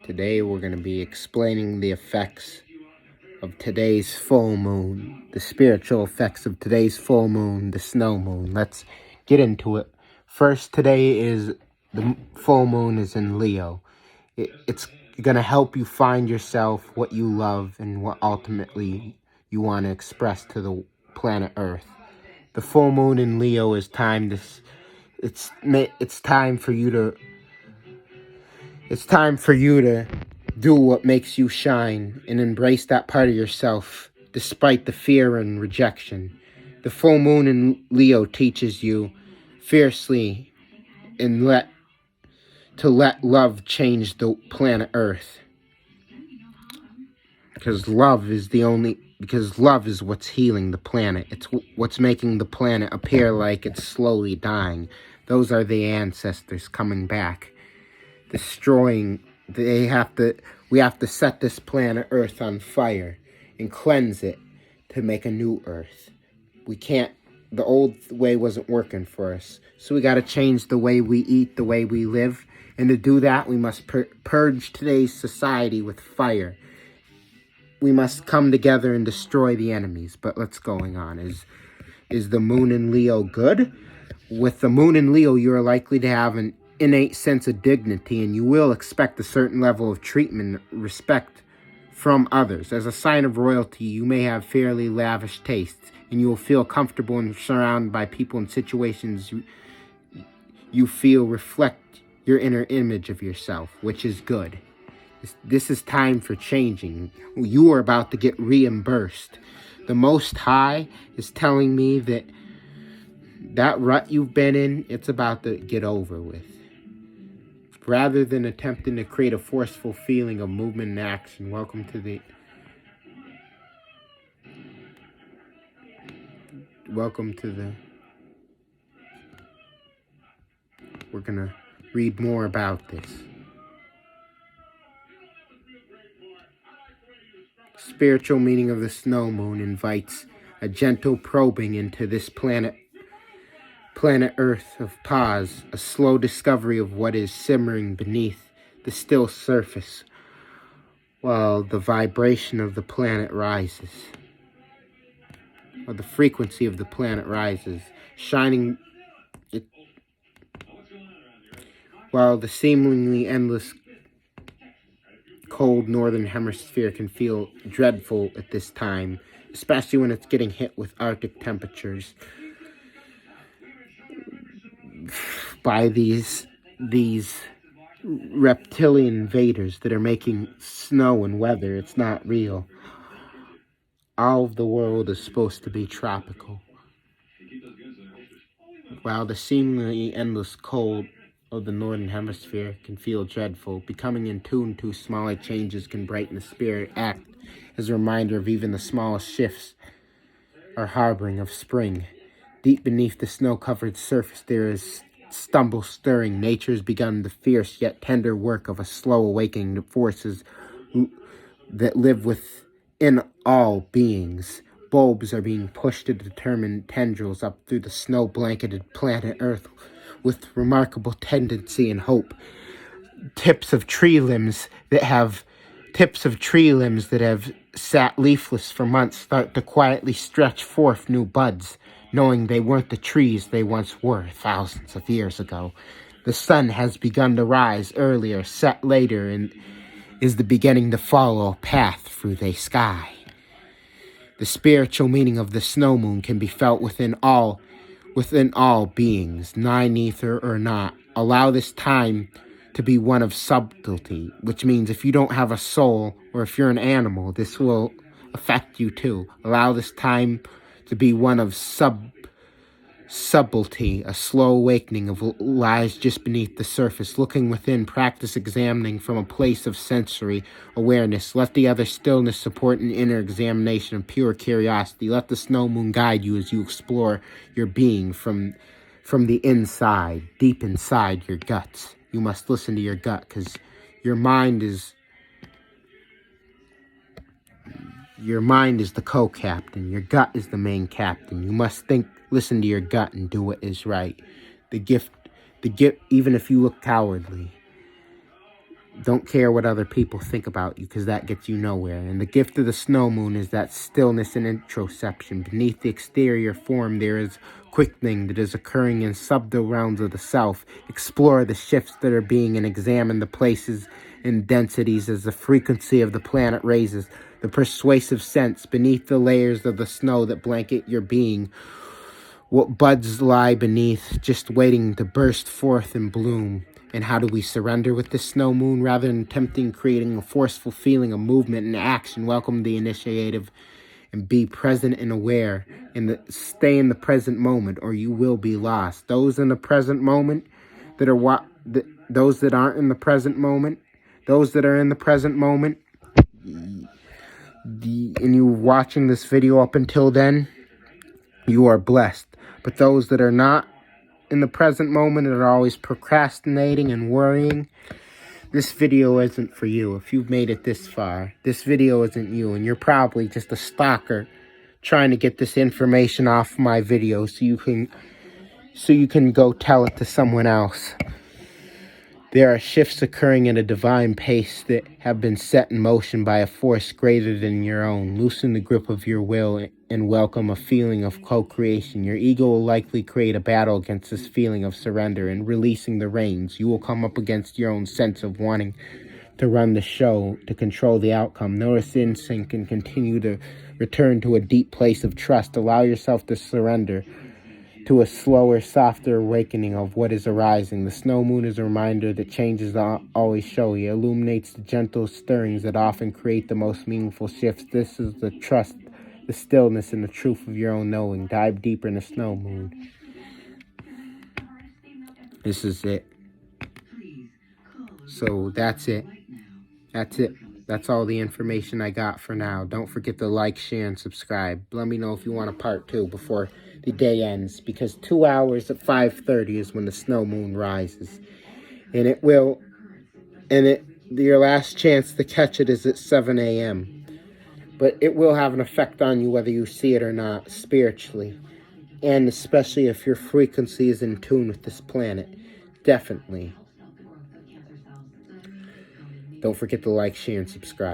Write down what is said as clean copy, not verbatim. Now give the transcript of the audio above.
Today we're going to be explaining the effects of today's full moon, the spiritual effects of today's full moon, the snow moon. Let's get into it. First, today is the full moon is in Leo. It's going to help you find yourself, what you love, and what ultimately you want to express to the planet Earth. The full moon in Leo is time to it's time for you to do what makes you shine and embrace that part of yourself despite the fear and rejection. The full moon in Leo teaches you fiercely and let love change the planet Earth. Because love is what's healing the planet. It's what's making the planet appear like it's slowly dying. Those are the ancestors coming back. We have to set this planet Earth on fire and cleanse it to make a new Earth. The old way wasn't working for us. So we got to change the way we eat, the way we live. And to do that, we must purge today's society with fire. We must come together and destroy the enemies. But what's going on? Is the moon in Leo good? With the moon in Leo, you are likely to have an innate sense of dignity, and you will expect a certain level of treatment, respect from others. As a sign of royalty, you may have fairly lavish tastes, and you will feel comfortable and surrounded by people and situations you feel reflect your inner image of yourself, which is good. This is time for changing. You are about to get reimbursed. The Most High is telling me that rut you've been in, it's about to get over with. Rather than attempting to create a forceful feeling of movement and action, we're going to read more about this. Spiritual meaning of the snow moon invites a gentle probing into this planet Earth of pause, a slow discovery of what is simmering beneath the still surface, while the vibration of the planet rises, or the frequency of the planet rises, while the seemingly endless cold northern hemisphere can feel dreadful at this time, especially when it's getting hit with Arctic temperatures by these reptilian invaders that are making snow and weather. It's not real. All of the world is supposed to be tropical. While the seemingly endless cold of the northern hemisphere can feel dreadful, becoming in tune to smaller changes can brighten the spirit, act as a reminder of even the smallest shifts are harboring of spring. Deep beneath the snow-covered surface there is stumble stirring. Nature has begun the fierce yet tender work of a slow awakening to forces that live within all beings. Bulbs are being pushed to determined tendrils up through the snow-blanketed planet Earth with remarkable tendency and hope. Tips of tree limbs that have sat leafless for months start to quietly stretch forth new buds, knowing they weren't the trees they once were thousands of years ago. The sun has begun to rise earlier, set later, and is the beginning to follow a path through the sky. The spiritual meaning of the snow moon can be felt within all beings, nine ether or not. Allow this time to be one of subtlety, which means if you don't have a soul or if you're an animal, this will affect you too. Allow this time to be one of subtlety, a slow awakening of lies just beneath the surface. Looking within, practice examining from a place of sensory awareness. Let the other stillness support an inner examination of pure curiosity. Let the snow moon guide you as you explore your being from the inside, deep inside your guts. You must listen to your gut, because your mind is the co-captain. Your gut is the main captain. You must listen to your gut, and do what is right. The gift, even if you look cowardly. Don't care what other people think about you, because that gets you nowhere. And the gift of the snow moon is that stillness and introspection. Beneath the exterior form, there is quickening that is occurring in subtle realms of the self. Explore the shifts that are being and examine the places and densities as the frequency of the planet raises. The persuasive sense beneath the layers of the snow that blanket your being. What buds lie beneath, just waiting to burst forth and bloom. And how do we surrender with the snow moon? Rather than attempting creating a forceful feeling of movement and action, welcome the initiative and be present and aware. And stay in the present moment, or you will be lost. Those in the present moment that are those that aren't in the present moment, those that are in the present moment, and you watching this video up until then, you are blessed. But those that are not in the present moment and are always procrastinating and worrying, this video isn't for you. If you've made it this far, this video isn't you, and you're probably just a stalker trying to get this information off my video so you can go tell it to someone else. There are shifts occurring at a divine pace that have been set in motion by a force greater than your own. Loosen the grip of your will and welcome a feeling of co-creation. Your ego will likely create a battle against this feeling of surrender and releasing the reins. You will come up against your own sense of wanting to run the show, to control the outcome. Notice instinct and continue to return to a deep place of trust. Allow yourself to surrender to a slower, softer awakening of what is arising. The snow moon is a reminder that changes always show. It illuminates the gentle stirrings that often create the most meaningful shifts. This is the trust, the stillness, and the truth of your own knowing. Dive deeper in the snow moon. This is it. So that's it. That's it. That's all the information I got for now. Don't forget to like, share, and subscribe. Let me know if you want a part 2 before the day ends, because 2 hours at 5:30 is when the snow moon rises. And it will, your last chance to catch it is at 7 a.m. But it will have an effect on you whether you see it or not, spiritually. And especially if your frequency is in tune with this planet. Definitely. Don't forget to like, share, and subscribe.